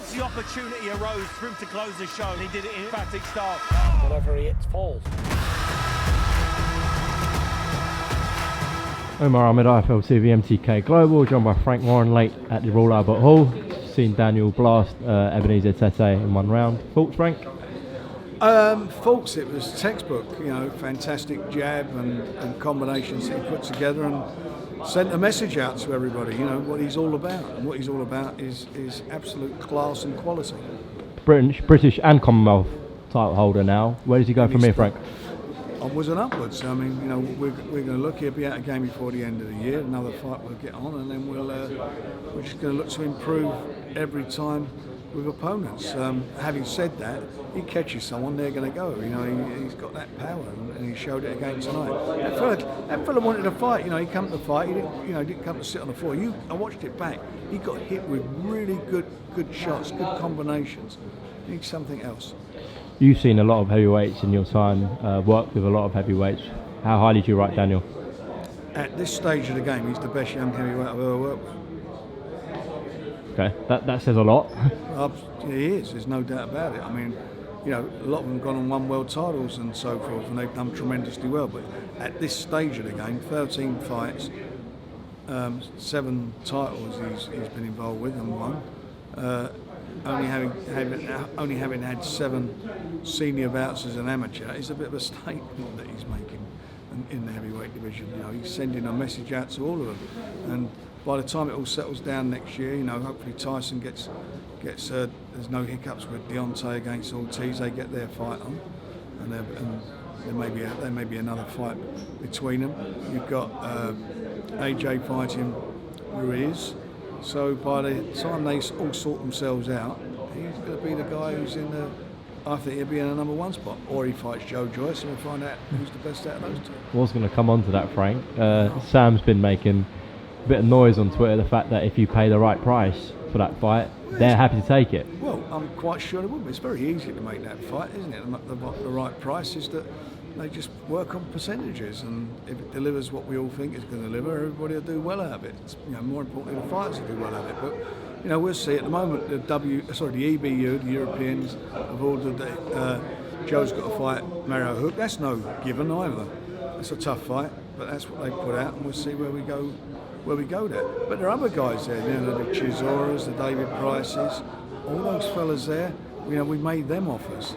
once the opportunity arose for him to close the show, he did it in emphatic style. Whatever he hits falls. Omar Ahmed, IFL TV MTK Global, joined by Frank Warren late at the Royal Albert Hall. Seen Daniel blast Ebenezer Tete in one round. Thoughts, Frank? Thoughts, it was textbook, fantastic jab and combinations he put together and sent a message out to everybody, what he's all about. And what he's all about is absolute class and quality. British and Commonwealth title holder now. Where does he go from here, Frank? Onwards and upwards. I mean, we're going to look. He'll be out a game before the end of the year. Another fight we'll get on, and then we're just going to look to improve every time with opponents. Having said that, he catches someone, they're going to go. He's got that power, and he showed it again tonight. That fella wanted to fight. He came to fight. He didn't come to sit on the floor. I watched it back. He got hit with really good shots, good combinations. He needs something else. You've seen a lot of heavyweights in your time, worked with a lot of heavyweights. How highly do you rate Daniel? At this stage of the game, he's the best young heavyweight I've ever worked with. Okay, that says a lot. He is, there's no doubt about it. I mean, a lot of them have gone and won world titles and so forth, and they've done tremendously well. But at this stage of the game, 13 fights, 7 titles he's been involved with and won. Only having had 7 senior bouts as an amateur is a bit of a statement that he's making in the heavyweight division. He's sending a message out to all of them, and by the time it all settles down next year, hopefully Tyson gets there's no hiccups with Deontay against Ortiz. They get their fight on, and there may be another fight between them. You've got AJ fighting Ruiz. So by the time they all sort themselves out, he's going to be the guy who's I think he'll be in a number 1 spot. Or he fights Joe Joyce and we'll find out who's the best out of those two. I was going to come on to that, Frank. Sam's been making a bit of noise on Twitter, the fact that if you pay the right price for that fight, they're happy to take it. Well, I'm quite sure they would be. It's very easy to make that fight, isn't it? The right price is that they just work on percentages, and if it delivers what we all think it's going to deliver, everybody will do well out of it. It's, more importantly, the fighters will do well out of it. But we'll see. At the moment, the EBU, the Europeans, have ordered that Joe's got to fight Mario Huck. That's no given either. It's a tough fight, but that's what they put out, and we'll see where we go. There. But there are other guys there. The Chisoras, the David Prices, all those fellas there. We made them offers.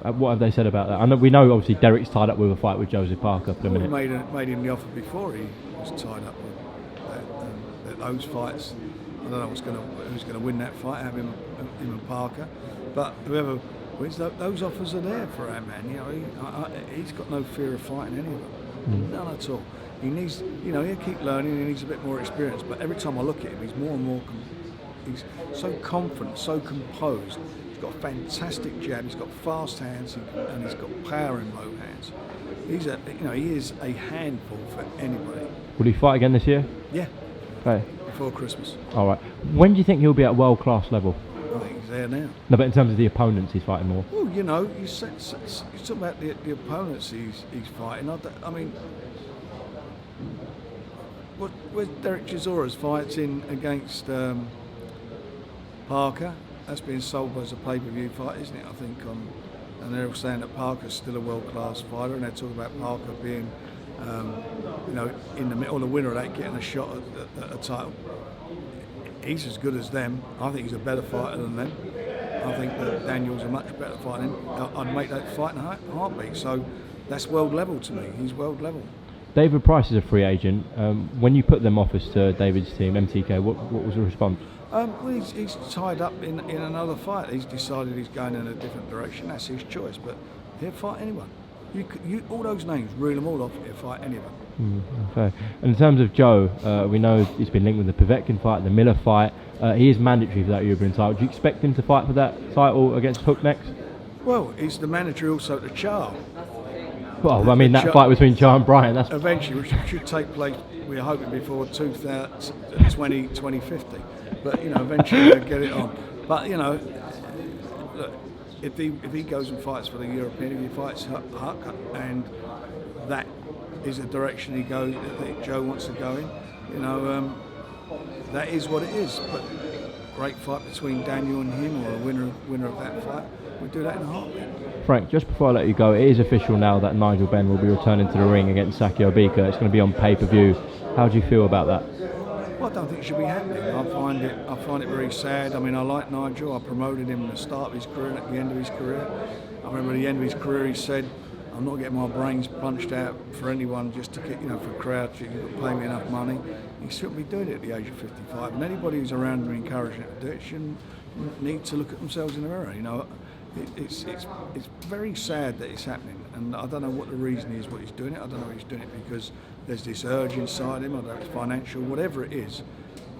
What have they said about that? We know obviously Derek's tied up with a fight with Joseph Parker for the minute. We made him the offer before he was tied up with those fights. I don't know who's going to win that fight, have him and Parker. But whoever wins, those offers are there for our man. He's got no fear of fighting any of them. None at all. He needs, he'll keep learning. He needs a bit more experience. But every time I look at him, he's more and more. He's so confident, so composed. He's got a fantastic jab. He's got fast hands, and he's got power in both hands. He is a handful for anybody. Will he fight again this year? Yeah. Okay. Before Christmas. All right. When do you think he'll be at world-class level? I think he's there now. No, but in terms of the opponents he's fighting more. Well, you talk about the opponents he's fighting. I mean, where's Derek Chisora's fighting against Parker? That's being sold as a pay-per-view fight, isn't it? I think and they're all saying that Parker's still a world-class fighter, and they're talking about Parker being, in the middle, the winner of that getting a shot at a title. He's as good as them. I think he's a better fighter than them. I think that Daniel's a much better fighter than him. I'd make that fight in a heartbeat. So that's world level to me. He's world level. David Price is a free agent. When you put them offers to David's team, MTK, what was the response? Well, he's tied up in another fight. He's decided he's going in a different direction. That's his choice, but he'll fight anyone. You all those names, reel them all off, he'll fight anyone. Okay. And in terms of Joe, we know he's been linked with the Povetkin fight, the Miller fight. He is mandatory for that European title. Do you expect him to fight for that title against Huck next? Well, he's the mandatory also to Char. Well, that fight between Char and Bryan, that's eventually, which should take place, we're hoping, before 2050. But, eventually they'll get it on. But, look, if he goes and fights for the European, if he fights Huck, and that is the direction that Joe wants to go in, that is what it is. But great fight between Daniel and him, or a winner of that fight, we'd do that in a heartbeat. Frank, just before I let you go, it is official now that Nigel Benn will be returning to the ring against Saki Obika. It's going to be on pay-per-view. How do you feel about that? Well, I don't think it should be happening. I find it very sad. I mean, I like Nigel. I promoted him at the start of his career and at the end of his career. I remember at the end of his career he said, "I'm not getting my brains punched out for anyone just to get, for a crowd. You've got to pay me enough money." He shouldn't be doing it at the age of 55. And anybody who's around him encouraging him to do it shouldn't need to look at themselves in the mirror. It's very sad that it's happening, and I don't know what the reason is what he's doing it. I don't know if he's doing it because there's this urge inside him, or that it's financial, whatever it is.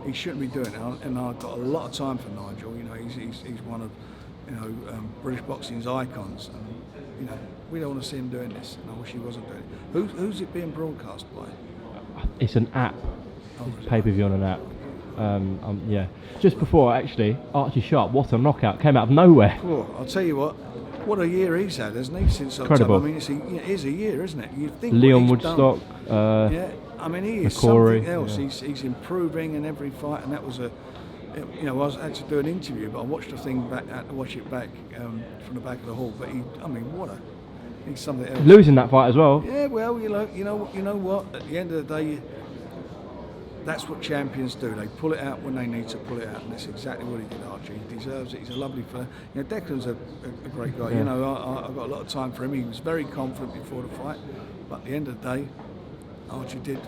He shouldn't be doing it, and I've got a lot of time for Nigel. He's one of British boxing's icons, and we don't want to see him doing this, and I wish he wasn't doing it. Who's it being broadcast by? It's an app. Oh, It's pay-per-view on an app. Yeah. Just before, actually, Archie Sharp, what a knockout, came out of nowhere. Well, I'll tell you what a year he's had, hasn't he? Since Incredible. October. I mean, it is a year, isn't it? You think Leon what he's Woodstock. done, yeah. I mean, he is McCrory, something else. yeah. He's improving in every fight, and that was I had to do an interview, but I watched the thing back. I had to watch it back from the back of the hall. But he's something else. Losing that fight as well. Yeah, well, you know what? At the end of the day, that's what champions do. They pull it out when they need to pull it out, and that's exactly what he did, Archie. He deserves it. He's a lovely fella. Declan's a great guy. Yeah. I've got a lot of time for him. He was very confident before the fight, but at the end of the day, Archie did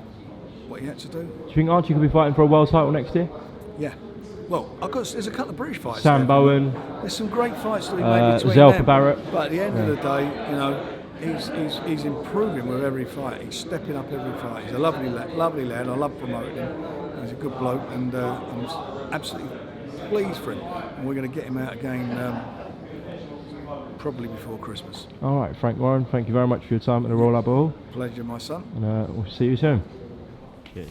what he had to do. Do you think Archie could be fighting for a world title next year? Yeah. Well, there's a couple of British fights. Sam there. Bowen. There's some great fights to be made between Zelfa them. Barrett. But at the end of the day, he's improving with every fight. He's stepping up every fight. He's a lovely lad. I love promoting him. He's a good bloke, and I'm absolutely pleased for him. And we're going to get him out again probably before Christmas. All right, Frank Warren, thank you very much for your time at the Royal Albert Hall. Pleasure, my son. And we'll see you soon. Cheers.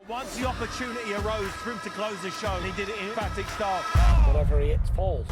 Once the opportunity arose for him to close the show, he did it in emphatic style. Whatever he hits falls.